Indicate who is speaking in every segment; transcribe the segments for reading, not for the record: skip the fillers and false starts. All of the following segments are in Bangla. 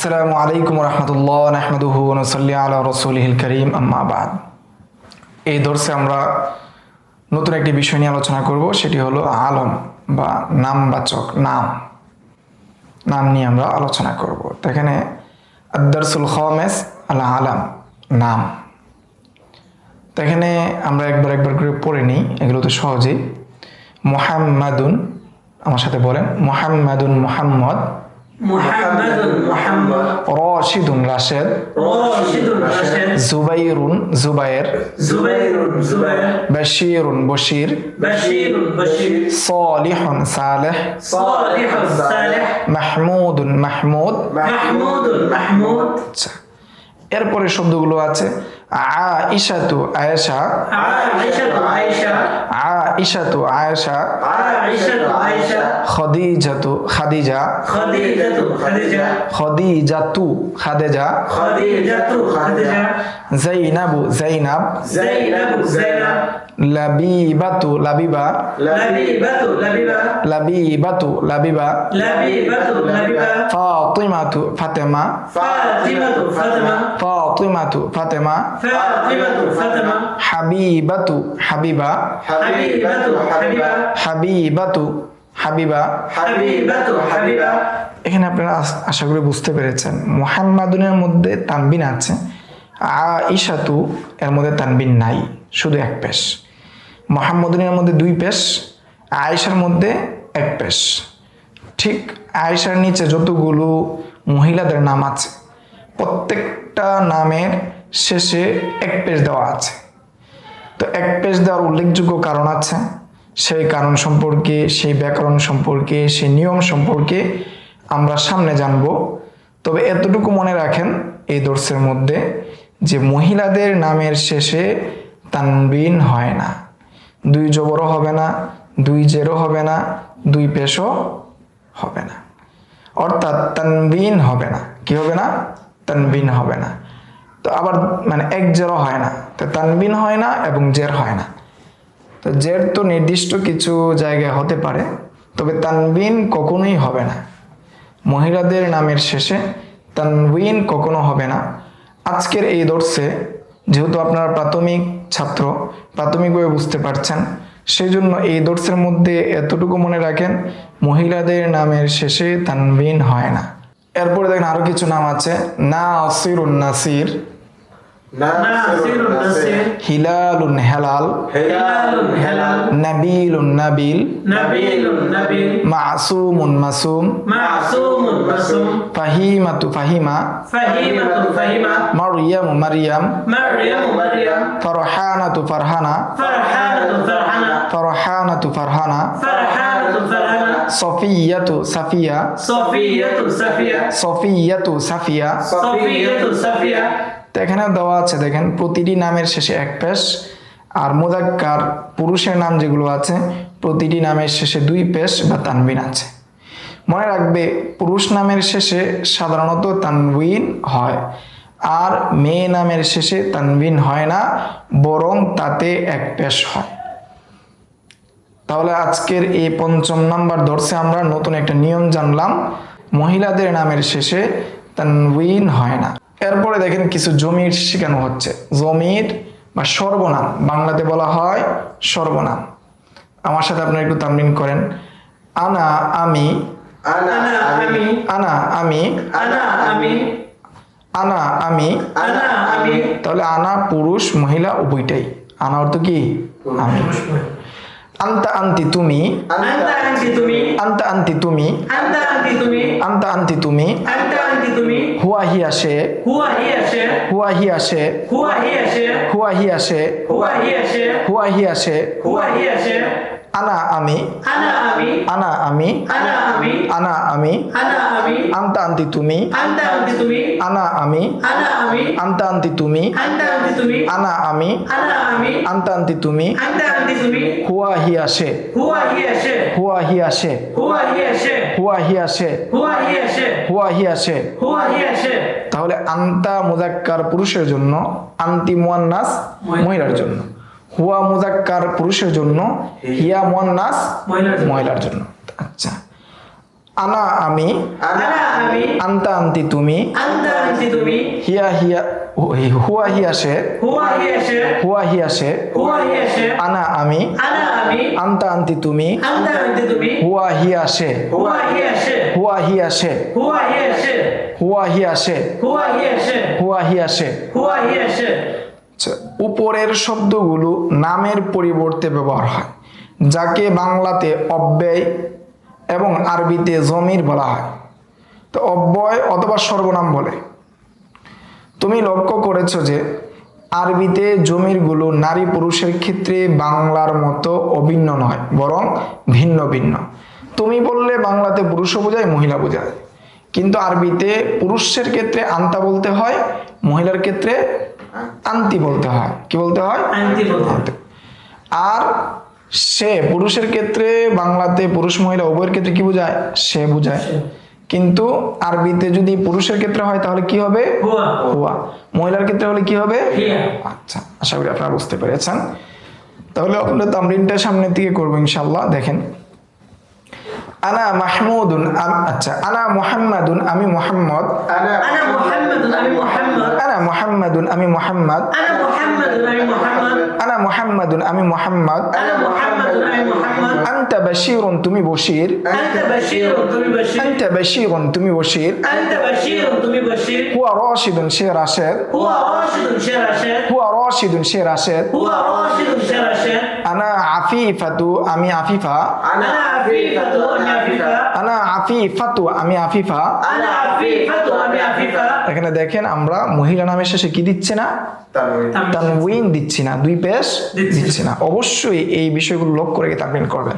Speaker 1: আসসালামু আলাইকুম রহমতুল্লাহ নাহমাদুহু ওয়া নুসাল্লি আলা রাসূলিহিল কারীম আম্মা বাদ। এই দর্শে আমরা নতুন একটি বিষয় নিয়ে আলোচনা করব, সেটি হলো আলম বা নামবাচক নাম নিয়ে আমরা আলোচনা করব। তো এখানে আদ-দারসুল খামিস আল আলাম, নাম। তো এখানে আমরা একবার করে পড়ে নিই, এগুলো তো সহজেই। মুহাম্মাদুন, আমার সাথে বলেন, মুহাম্মাদুন মুহাম্মদ,
Speaker 2: মুহাম্মাদুন মুহাম্মদ,
Speaker 1: রাশিদুন রাশেদ,
Speaker 2: রাশিদুন রাশেদ,
Speaker 1: জুবাইরুন জুবায়ের,
Speaker 2: জুবাইরুন জুবায়ের,
Speaker 1: বাশীরুন বশীর,
Speaker 2: বাশীরুন বশীর,
Speaker 1: সালিহুন সালেহ,
Speaker 2: সালিহুন সালেহ,
Speaker 1: মাহমুদুন মাহমুদ।
Speaker 2: মাহমুদুন মাহমুদ।
Speaker 1: আচ্ছা, এরপরে শব্দগুলো আছে আয়েশাতু আয়েশা,
Speaker 2: আয়েশাতু আয়েশা,
Speaker 1: আয়েশাতু আয়েশা,
Speaker 2: আয়েশাতু আয়েশা,
Speaker 1: খাদিজাতু খাদিজা,
Speaker 2: খাদিজাতু খাদিজা,
Speaker 1: খাদিজাতু খাদিজা,
Speaker 2: খাদিজাতু খাদিজা,
Speaker 1: যায়নাবু যায়নাব,
Speaker 2: যায়নাবু যায়নাব,
Speaker 1: লাবিবাতু লাবিবা,
Speaker 2: লাবিবাতু লাবিবা,
Speaker 1: লাবিবাতু লাবিবা,
Speaker 2: লাবিবাতু লাবিবা,
Speaker 1: ফাতিমাতু ফাতেমা,
Speaker 2: ফাতিমাতু ফাতিমা,
Speaker 1: ফাতিমাতু ফাতেমা,
Speaker 2: ফাতিমাতু ফাতিমা,
Speaker 1: হাবিবাতু হাবিবা,
Speaker 2: হাবিবাতু হাবিবা,
Speaker 1: হাবিবাতু হাবিবা।
Speaker 2: হাবিবাতু হাবিবা।
Speaker 1: এখানে আপনারা আশা করি বুঝতে পেরেছেন, মুহাম্মাদুনের মধ্যে তানবিন আছে, আয়েশাতু এর মধ্যে তানবিন নাই, শুধু এক পেশ। মুহাম্মাদুনের মধ্যে দুই পেশ, আয়েশার মধ্যে এক পেশ। ঠিক আয়েশার নিচে যতগুলো মহিলাদের নাম আছে, প্রত্যেকটা নামের শেষে এক পেশ দেওয়া আছে। তো এক পেশ দেওয়ার উল্লেখযোগ্য কারণ আছে, সেই কারণ সম্পর্কে, সেই ব্যাকরণ সম্পর্কে, সেই নিয়ম সম্পর্কে আমরা সামনে জানব। তবে এতটুকু মনে রাখেন এই দর্সের মধ্যে, যে মহিলাদের নামের শেষে তানবিন হয় না, দুই জবরও হবে না, দুই জেরও হবে না, দুই পেশও হবে না, অর্থাৎ তানবিন হবে না। কি হবে না? তানবিন হবে না। তো আবার মানে এক জেরও হয় না, তো তানবিন হয় না এবং জের হয় না। তো জের তো নির্দিষ্ট কিছু জায়গায় হতে পারে, তবে তানবিন কখনোই হবে না। মহিলাদের নামের শেষে তানবিন কখনো হবে না। আজকের এই দর্সে যেহেতু আপনারা প্রাথমিক ছাত্র, প্রাথমিকভাবে বুঝতে পারছেন, সেই জন্য এই দর্সের মধ্যে এতটুকু মনে রাখেন, মহিলাদের নামের শেষে তানবিন হয় না। এরপরে দেখেন আরো কিছু নাম আছে, নাসিরুন নাসির,
Speaker 2: নাসিরুন নাসির,
Speaker 1: হিলালুন হেলাল,
Speaker 2: হিলালুন হেলাল,
Speaker 1: নাবিলুন নাবিল,
Speaker 2: নাবিলুন নাবিল,
Speaker 1: মাসুমুন মাসুম,
Speaker 2: মাসুমুন মাসুম,
Speaker 1: ফাহিমাতু ফাহিমা,
Speaker 2: ফাহিমাতু ফাহিমা,
Speaker 1: মারইয়ামু মারিয়াম,
Speaker 2: মারইয়ামু মারইয়াম,
Speaker 1: ফারহানাতু ফারহানা,
Speaker 2: ফারহানাতু ফারহানা,
Speaker 1: ফারহানাতু ফারহানা,
Speaker 2: ফারহানাতু ফারহানা,
Speaker 1: সফিয়াতু সাফিয়া,
Speaker 2: সফিয়াতু সাফিয়া,
Speaker 1: সফিয়াতু সাফিয়া।
Speaker 2: সফিয়াতু সাফিয়া।
Speaker 1: তো এখানে দেওয়া আছে দেখেন, প্রতিটি নামের শেষে এক পেশ, আর মুযাক্কার পুরুষের নাম যেগুলো আছে, প্রতিটি নামের শেষে দুই পেশ বা তানবিন আছে। মনে রাখবে, পুরুষ নামের শেষে সাধারণত তানবিন হয়, আর মেয়ে নামের শেষে তানবিন হয় না, বরং তাতে এক পেশ হয়। তাহলে আজকের এই ৫ম নাম্বার দর্সে আমরা নতুন একটা নিয়ম জানলাম, মহিলাদের নামের শেষে তানবিন হয় না। এরপরে দেখেন কিছু জমির শেখানো হচ্ছে। জমির বা সর্বনাম, বাংলাতে বলা হয় সর্বনাম। আমার সাথে আপনারা একটু তামরিন করেন। আনা আমি,
Speaker 2: আনা আমি,
Speaker 1: আনা আমি,
Speaker 2: আনা আমি,
Speaker 1: আনা আমি।
Speaker 2: আনা আমি।
Speaker 1: তাহলে আনা পুরুষ মহিলা উভয়টাই। আনা অর্থ কি? আমি। আনতা আনতি তুমি,
Speaker 2: আনতা আনতি তুমি,
Speaker 1: আনতা আনতি তুমি,
Speaker 2: আনতা আনতি তুমি,
Speaker 1: আনতা আনতি তুমি।
Speaker 2: আনতা আনতি তুমি,
Speaker 1: হুয়া হিয়া সে,
Speaker 2: হুয়া হিয়া সে,
Speaker 1: হুয়া হিয়া সে,
Speaker 2: হুয়া হিয়া সে,
Speaker 1: হুয়া হিয়া সে,
Speaker 2: হুয়া হিয়া সে,
Speaker 1: হুয়া হিয়া সে।
Speaker 2: হুয়া হিয়া সে,
Speaker 1: আনা আমি,
Speaker 2: আনা আমি,
Speaker 1: আনা আমি,
Speaker 2: আনা আমি,
Speaker 1: আনা আমি।
Speaker 2: আনা আমি,
Speaker 1: আনতা আনতি তুমি,
Speaker 2: আনতা আনতি তুমি,
Speaker 1: আনা আমি,
Speaker 2: আনা আমি,
Speaker 1: আনতা আনতি তুমি,
Speaker 2: আনতা আনতি তুমি,
Speaker 1: আনা আমি,
Speaker 2: আনা আমি,
Speaker 1: আনতা আনতি তুমি।
Speaker 2: আনতা আনতি তুমি,
Speaker 1: হুয়া হিয়া সে,
Speaker 2: হুয়া হিয়া সে,
Speaker 1: হুয়া হিয়া সে,
Speaker 2: হুয়া হিয়া সে,
Speaker 1: হুয়া হিয়া সে,
Speaker 2: হুয়া হিয়া সে,
Speaker 1: হুয়া হিয়া সে।
Speaker 2: হুয়া হিয়া সে।
Speaker 1: তাহলে আনতা মুযাক্কার পুরুষের জন্য, আনতি মুয়ান্নাস মহিলার জন্য। হুয়া মুযাক্কার পুরুষের জন্য, হিয়া মুয়ান্নাস
Speaker 2: মহিলার জন্য।
Speaker 1: মহিলার জন্য। আচ্ছা, আনা আমি,
Speaker 2: আনা আমি,
Speaker 1: আন্তা আন্তি তুমি,
Speaker 2: আনতা আনতি তুমি,
Speaker 1: হিয়া হিয়া হুয়া হিয়া সে,
Speaker 2: হুয়া হিয়া সে,
Speaker 1: হুয়া হিয়া সে,
Speaker 2: হুয়া হিয়া সে,
Speaker 1: আনা আমি,
Speaker 2: আনা আমি,
Speaker 1: আন্তা আন্তি তুমি,
Speaker 2: আনতা আনতি তুমি,
Speaker 1: হুয়া হিয়া সে,
Speaker 2: হুয়া হিয়া সে,
Speaker 1: হুয়া হিয়া সে,
Speaker 2: হুয়া হিয়া সে,
Speaker 1: হুয়া হিয়া সে,
Speaker 2: হুয়া হিয়া সে,
Speaker 1: হুয়া হিয়া সে।
Speaker 2: হুয়া হিয়া সে।
Speaker 1: আচ্ছা, উপরের শব্দগুলো নামের পরিবর্তে ব্যবহার হয়, যাকে বাংলাতে অব্যয় এবং আরবিতে জমির বলা হয়। তো অব্যয় অথবা সর্বনাম বলে। তুমি লক্ষ্য করেছো যে আরবিতে জমিরগুলো নারী পুরুষের ক্ষেত্রে বাংলার মতো অভিন্ন নয়, বরং ভিন্ন ভিন্ন। তুমি বললে বাংলাতে পুরুষও বোঝায়, মহিলা বোঝায়, কিন্তু আরবিতে পুরুষের ক্ষেত্রে আন্তা বলতে হয়, মহিলার ক্ষেত্রে আন্তি বলতে হয়। কি বলতে হয়?
Speaker 2: আনতি বলতে।
Speaker 1: আন্তি। আর সে পুরুষের ক্ষেত্রে বাংলাতে পুরুষ মহিলা উভয়ের ক্ষেত্রে কি বোঝায়? সে বোঝায়। কিন্তু আরবিতে যদি পুরুষের ক্ষেত্রে হয় তাহলে কি হবে?
Speaker 2: হুয়া।
Speaker 1: হুয়া। মহিলার ক্ষেত্রে হলে কি হবে?
Speaker 2: হিয়া।
Speaker 1: আচ্ছা, আশা করি আপনারা বুঝতে পেরেছেন। তাহলে আপনার তামরিনটা সামনের দিকে করবো ইনশাআল্লাহ। দেখেন, আনা মাহমুদুন, আচ্ছা, আনা মুহাম্মাদুন, আমি মুহাম্মদ,
Speaker 2: আনা মুহাম্মাদুন, আমি মুহাম্মদ,
Speaker 1: আনা মুহাম্মাদুন, আমি মুহাম্মদ,
Speaker 2: আনা মুহাম্মাদুন, আমি মুহাম্মদ,
Speaker 1: আনা মুহাম্মাদুন, আমি মুহাম্মদ,
Speaker 2: আনা মুহাম্মাদুন, আমি মুহাম্মদ,
Speaker 1: আনতা বাশীরুন, তুমি বশীর,
Speaker 2: আনতা বাশীরুন, তুমি বাশীর,
Speaker 1: আনতা বাশীরুন, তুমি বশীর,
Speaker 2: আনতা বাশীরুন, তুমি বাশীর,
Speaker 1: হুয়া রাশিদুন, সে রাশেদ,
Speaker 2: হুয়া রাশিদুন, সে রাশেদ,
Speaker 1: হুয়া রাশিদুন, সে রাশেদ,
Speaker 2: হুয়া রাশিদুন, সে রাশেদ,
Speaker 1: আনা আফিফাতু, আমি আফিফা,
Speaker 2: আনা আফিফাতু, আমি আফিফা,
Speaker 1: আনা আফিফাতু, আমি আফিফা।
Speaker 2: আনা আফিফাতু, আমি আফিফা।
Speaker 1: এখানে দেখেন আমরা মহিলা নামের শেষে কি দিচ্ছি না? তানউইন দিচ্ছি না, দুই পেশ দিচ্ছি না। অবশ্যই এই বিষয়গুলো লক্ষ্য রেখে তামরিন করবেন।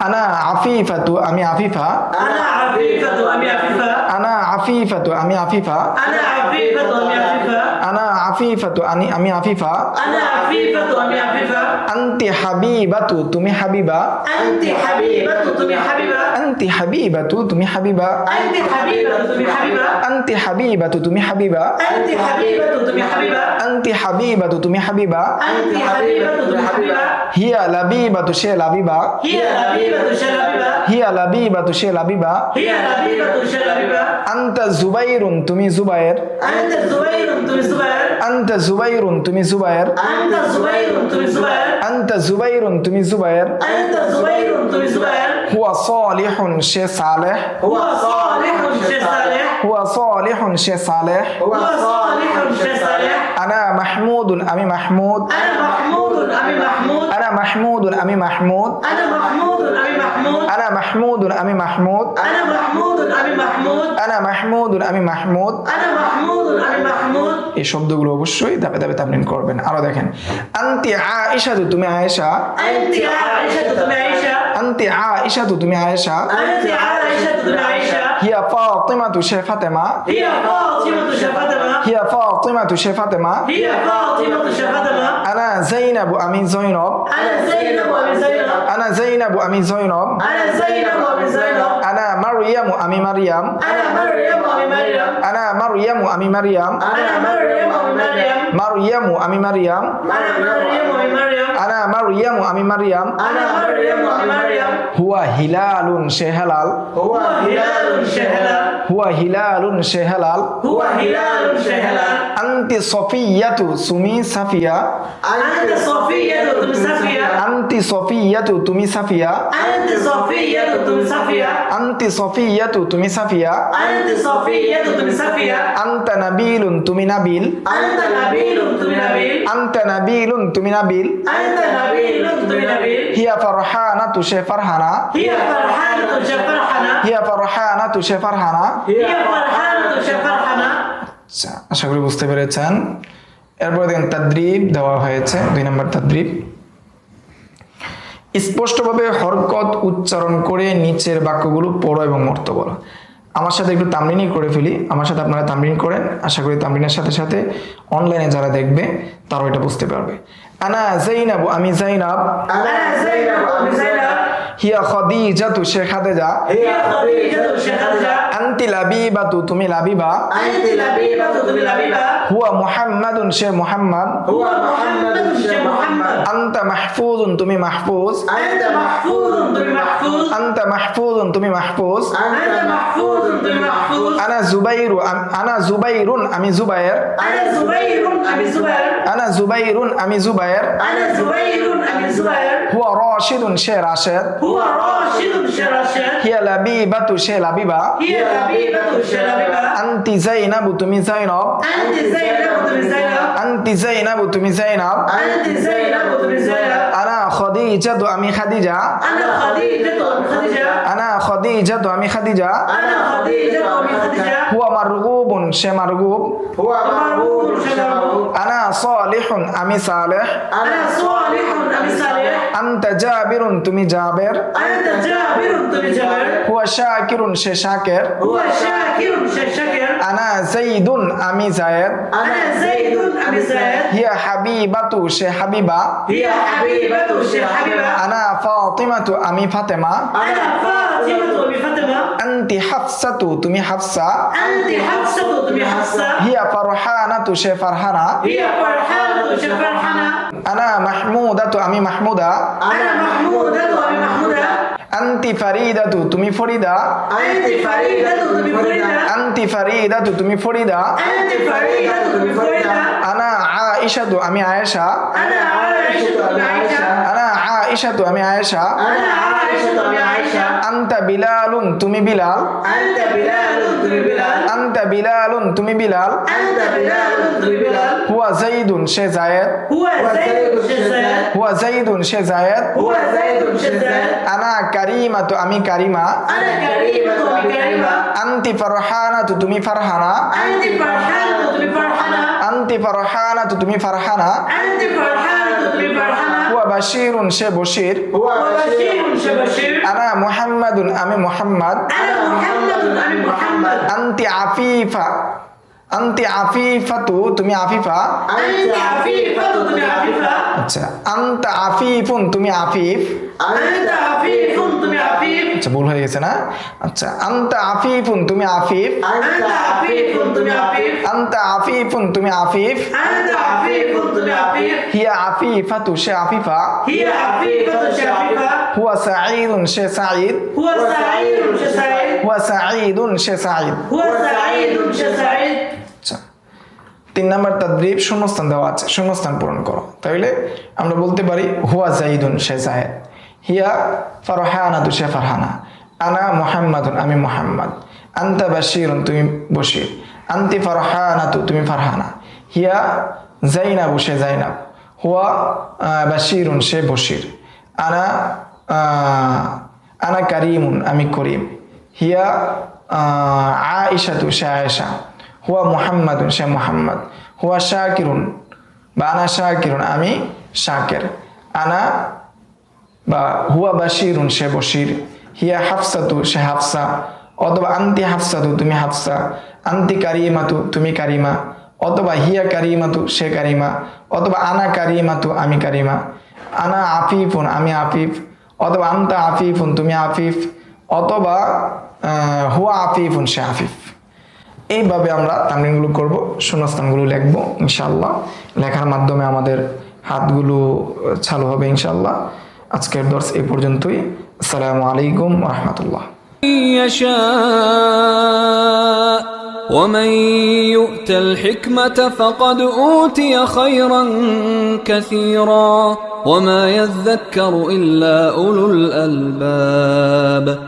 Speaker 1: আনা আফিফাতু, আমি আফিফা,
Speaker 2: আনা আফিফাতু, আমি আফিফা,
Speaker 1: আনা আফিফাতু, আমি আফিফা,
Speaker 2: আনা আফিফাতু, আমি আফিফা,
Speaker 1: আনা আফিফাতু, আমি আফিফা,
Speaker 2: আনা আফিফাতু, আমি আফিফা,
Speaker 1: আনতি হাবিবাতু, তুমি হাবিবা,
Speaker 2: আনতি হাবিবাতু, তুমি হাবিবা,
Speaker 1: আনতি হাবিবাতু, তুমি হাবিবা,
Speaker 2: আনতি হাবিবাতু, তুমি হাবিবা,
Speaker 1: আনতি হাবিবাতু, তুমি হাবিবা,
Speaker 2: আনতি হাবিবাতু, তুমি হাবিবা,
Speaker 1: আনতি হাবিবাতু, তুমি হাবিবা,
Speaker 2: আনতি হাবিবাতু, তুমি হাবিবা,
Speaker 1: হিয়া লাবিবাতু, সে লাবিবা,
Speaker 2: হিয়া লাবিবাতু, সে লাবিবা,
Speaker 1: হিয়া লাবিবাতু, সে লাবিবা,
Speaker 2: হিয়া লাবিবাতু, সে লাবিবা,
Speaker 1: আনতা জুবাইরুন, তুমি জুবায়ের,
Speaker 2: আনতা জুবাইরুন, তুমি জুবায়ের,
Speaker 1: আনতা জুবাইরুন, তুমি জুবায়ের,
Speaker 2: আনতা জুবাইরুন, তুমি জুবায়ের,
Speaker 1: আনতা জুবাইরুন, তুমি জুবায়ের,
Speaker 2: আনতা জুবাইরুন, তুমি জুবায়ের,
Speaker 1: হুয়া সালিহুন, সে সালেহ,
Speaker 2: হুয়া সালিহুন, সে সালেহ,
Speaker 1: হুয়া সালিহুন, সে সালেহ,
Speaker 2: হুয়া সালিহুন, সে সালেহ,
Speaker 1: আনা মাহমুদুন, আমি মাহমুদ,
Speaker 2: আনা মাহমুদুন, আমি মাহমুদ,
Speaker 1: আনা মাহমুদুন, আমি মাহমুদ,
Speaker 2: আনা মাহমুদুন, আমি মাহমুদ,
Speaker 1: আনা মাহমুদুন, আমি মাহমুদ,
Speaker 2: আনা মাহমুদুন, আমি মাহমুদ,
Speaker 1: আনা মাহমুদুন, আমি মাহমুদ।
Speaker 2: আনা মাহমুদুন, আমি মাহমুদ।
Speaker 1: এই শব্দগুলো অবশ্যই ধাপে ধাপে তামরিন করবেন। আরো দেখেন, আনতি আয়েশাতু, তুমি আয়েশা,
Speaker 2: আনতি আয়েশাতু, তুমি আয়েশা,
Speaker 1: আনতি আয়েশাতু, তুমি আয়েশা,
Speaker 2: আনতি আয়েশাতু, তুমি আয়েশা,
Speaker 1: হিয়া ফাতিমাতু, সে ফাতেমা,
Speaker 2: হিয়া ফাতিমাতু, সে ফাতেমা,
Speaker 1: হিয়া ফাতিমাতু, সে ফাতেমা,
Speaker 2: হিয়া ফাতিমাতু, সে ফাতেমা,
Speaker 1: আনা যায়নাবু, আমি জয়নব,
Speaker 2: আনা যায়নাবু, আমি যায়নাব,
Speaker 1: আনা যায়নাবু, আমি জয়নব,
Speaker 2: আনা যায়নাবু, আমি যায়নাব,
Speaker 1: আনা মারইয়ামু, আমি মারিয়াম,
Speaker 2: আনা মারইয়ামু, আমি মারইয়াম,
Speaker 1: আনা মারইয়ামু, আমি মারিয়াম,
Speaker 2: আনা মারইয়ামু, আমি মারইয়াম,
Speaker 1: মারইয়ামু, আমি মারিয়াম,
Speaker 2: আনা মারইয়ামু, আমি মারইয়াম,
Speaker 1: আনা মারইয়ামু, আমি মারিয়াম,
Speaker 2: আনা মারইয়ামু, আমি মারইয়াম,
Speaker 1: হুয়া হিলালুন, সে হেলাল,
Speaker 2: হুয়া হিলালুন, সে হেলাল,
Speaker 1: হুয়া হিলালুন, সে হেলাল,
Speaker 2: হুয়া হিলালুন, সে হেলাল,
Speaker 1: আনতি সফিয়াতু, তুমি সাফিয়া,
Speaker 2: আনতা সফিয়াতু, তুমি সাফিয়া,
Speaker 1: আনতি সফিয়াতু, তুমি সাফিয়া,
Speaker 2: আনতা সফিয়াতু, তুমি সাফিয়া,
Speaker 1: আনতি সফিয়াতু, তুমি সাফিয়া,
Speaker 2: আনতা সফিয়াতু, তুমি সাফিয়া,
Speaker 1: আনতা নাবিলুন, তুমি নাবিল,
Speaker 2: আনতা নাবিলুন, তুমি নাবিল,
Speaker 1: আনতা নাবিলুন, তুমি নাবিল,
Speaker 2: আনতা নাবিলুন, তুমি নাবিল,
Speaker 1: হিয়া ফারহানাতু, সে ফারহানা,
Speaker 2: হিয়া ফারহানাতু, সে ফারহানা,
Speaker 1: হিয়া ফারহানাতু, সে ফারহানা।
Speaker 2: হিয়া ফারহানাতু, সে ফারহানা।
Speaker 1: আচ্ছা, আশা করি বুঝতে পেরেছেন। এরপরে দেখেন তাদরিব দেওয়া হয়েছে, 2 নম্বর তাদরিব। স্পষ্টভাবে হরকত উচ্চারণ করে নিচের বাক্যগুলো পড়ো এবং অর্থ বলো। আমার সাথে একটু তামরিনই করে ফেলি, আমার সাথে আপনারা তামরিন করেন। আশা করি তামরিনের সাথে সাথে অনলাইনে যারা দেখবে তারাও এটা বুঝতে পারবে। আনা যায়নাবু, আমি যায়নাব,
Speaker 2: আনা যায়নাবু, আমি যায়নাব,
Speaker 1: হিয়া খাদিজাতু, সে খাদিজা,
Speaker 2: হিয়া খাদিজাতু, সে খাদিজা,
Speaker 1: আনতি লাবিবাতু তুমি লাবিবা
Speaker 2: আনতি লাবিবাতু তুমি লাবিবা
Speaker 1: হুয়া মুহাম্মাদুন সে মুহাম্মদ
Speaker 2: হুয়া মুহাম্মাদুন সে মুহাম্মদ
Speaker 1: আনতা মাহফুজুন তুমি মাহফুজ
Speaker 2: আনতা মাহফুজুন তুমি মাহফুজ
Speaker 1: আনতা মাহফুজুন তুমি মাহফুজ
Speaker 2: আনতা মাহফুজুন তুমি মাহফুজ
Speaker 1: আনা জুবাইরুন আমি জুবায়ের
Speaker 2: আনা জুবাইরুন আমি জুবায়ের
Speaker 1: আনা জুবাইরুন আমি জুবায়ের
Speaker 2: আনা জুবাইরুন আমি জুবায়ের
Speaker 1: হুয়া রাশিদুন সে রাশেদ
Speaker 2: হুয়া রাশিদুন সে রাশিদ
Speaker 1: হিয়া লাবিবাতু সে লাবিবা
Speaker 2: হিয়া লাবিবাতু সে লাবিবা
Speaker 1: আনতি যায়নাবু তুমি যায়নব
Speaker 2: আনতি যায়নাবু তুমি যায়নাব
Speaker 1: আনতি যায়নাবু তুমি যায়নাব
Speaker 2: আনতি যায়নাবু তুমি যায়নাব
Speaker 1: আনা খাদিজাতু আমি খাদিজা
Speaker 2: আনা খাদিজাতু আমি খাদিজা
Speaker 1: আনা খাদিজাতু আমি খাদিজা
Speaker 2: আনা খাদিজাতু আমি খাদিজা
Speaker 1: হুয়া মারগুবুন সে মারগুব
Speaker 3: হুয়া মারগুবুন সে মারগুব
Speaker 1: আনা সালিহুন আমি সালেহ
Speaker 2: আনা সালিহুন আমি সালেহ
Speaker 1: আনতা জাবিরুন তুমি জাবের
Speaker 2: আনতা জাবিরুন তুমি জাবির
Speaker 1: হুয়া শাকিরুন সে শাকের
Speaker 2: হুয়া শাকিরুন সে শাকির
Speaker 1: আনা যাইদুন আমি যায়েদ
Speaker 2: আনা যাইদুন আমি যায়েদ
Speaker 1: হিয়া হাবিবাতু সে হাবিবা
Speaker 2: হিয়া হাবিবাতু সে হাবিবা
Speaker 1: আনা ফাতিমাতু আমি ফাতেমা
Speaker 2: আনা ফাতিমাতু আমি ফাতিমা
Speaker 1: আনতি হাফসাতু তুমি হাফসা
Speaker 2: আনতি হাফসাতু তুমি হাফসা
Speaker 1: হিয়া ফারহানাতু সে ফারহানা
Speaker 2: হিয়া ফারহানাতু সে ফারহানা
Speaker 1: আনা মাহমুদাতু আমি মাহমুদা
Speaker 2: আনা মাহমুদাতু আমি মাহমুদা
Speaker 1: আনতি ফারিদাতু তুমি ফরিদা
Speaker 2: আনতি ফারিদাতু তুমি ফরিদা
Speaker 1: আনতি ফারিদাতু তুমি ফরিদা
Speaker 2: আনতি ফারিদাতু তুমি ফরিদা
Speaker 1: আনা আয়েশাতু আমি আয়েশা
Speaker 2: আনা আয়েশাতু আমি আয়েশা
Speaker 1: আনা আয়েশাতু আমি আয়েশা
Speaker 2: আনা আয়েশাতু আমি আয়েশা
Speaker 1: আনতা বিলালুন তুমি বিলাল
Speaker 2: আনতা বিলালুন তুমি বিলাল
Speaker 1: আনতা বিলালুন তুমি বিলাল
Speaker 2: আনতা বিলালুন তুমি বিলাল
Speaker 1: হুয়া যাইদুন সে জায়েদ
Speaker 2: হুয়া যাইদুন সে যায়েদ
Speaker 1: হুয়া যাইদুন সে জায়েদ
Speaker 2: হুয়া যাইদুন সে যায়েদ
Speaker 1: আনা কারিমাতু আমি কারিমা
Speaker 2: আনা কারিমাতু আমি কারিমা
Speaker 1: আনতি ফারহানাতু তুমি ফারহানা
Speaker 2: আনতি ফারহানাতু তুমি ফারহানা
Speaker 1: আনতি ফারহানাতু তুমি ফারহানা
Speaker 2: আনতি ফারহানাতু তুমি ফারহানা
Speaker 1: হুয়া বাশিরুন সে বশির
Speaker 3: হুয়া
Speaker 2: ওয়া বাশিরুন সে বাশির
Speaker 1: আনা মুহাম্মাদুন আমি মুহাম্মদ
Speaker 2: আনা মুহাম্মাদুন আমি মুহাম্মদ
Speaker 1: আনতি আফিফা আনতি আফিফাতু তুমি আফিফা
Speaker 2: আনতি আফিফাতু তুমি আফিফা
Speaker 1: আচ্ছা আনতা আফিফুন তুমি আফিফ
Speaker 2: আনতা আফিফুন তুমি আফিফ
Speaker 1: আচ্ছা ভুল হয়ে গেছে না আচ্ছা আনতা আফিফুন তুমি আফিফ
Speaker 2: আনতা আফিফুন তুমি আফিফ
Speaker 1: আনতা আফিফুন তুমি আফিফ
Speaker 2: আনতা আফিফুন তুমি আফিফ
Speaker 1: হিয়া আফিফাতু সে আফিফা
Speaker 2: হিয়া আফিফাতু সে আফিফা
Speaker 1: হুয়া সাঈদুন সে সাঈদ
Speaker 2: হুয়া সাঈদুন সে সাঈদ
Speaker 1: হুয়া সাঈদুন সে সাঈদ
Speaker 2: হুয়া সাঈদুন সে সাঈদ
Speaker 1: আচ্ছা 3 নাম্বার তাদরিব শূন্যস্থান দেওয়া আছে শূন্যস্থান পূরণ করো তাহলে আমরা বলতে পারি হুয়া যাইদুন সে যায়েদ হিয়া ফারহানাতু সে ফারহানা আনা মুহাম্মাদুন আমি মুহাম্মদ আনতা বাশিরুন তুমি বশির আনতি ফারহানাতু তুমি ফারহানা হিয়া যাইনাবু সে যাইনাব হুয়া বাশিরুন সে বশির আনা আনা কারিমুন আমি করিম হিয়া আয়েশাতু সে আয়েশা হুয়া মুহাম্মাদুন সে মুহাম্মদ হুয়া শাকিরুন বা আনা শাকিরুন আমি শাকের আনা বা হুয়া বাশিরুন সে বশির হিয়া হাফসাতু সে হাফসা অথবা আন্তি হাফসাতু তুমি হাফসা আন্তি কারিমাতু তুমি কারিমা অথবা হিয়া কারিমাতু সে কারিমা অথবা আনা কারিমাতু আমি কারিমা আনা আফিফুন আমি আফিফ অথবা আন্তা আফিফুন তুমি আফিফ অথবা হুয়া আফিফুন সে আফিফ এইভাবে আমরা তামরিনগুলো করব শূন্যস্থানগুলো লিখবো ইনশাআল্লাহ লেখার মাধ্যমে আমাদের হাতগুলো চালু হবে ইনশাআল্লাহ আজকের দর্স এই পর্যন্তই আসসালামু আলাইকুম ওয়া রাহমাতুল্লাহ
Speaker 4: يشاء ومن يؤت الحكمة فقد أوتي خيرا كثيرا وما يذكر إلا أولو الألباب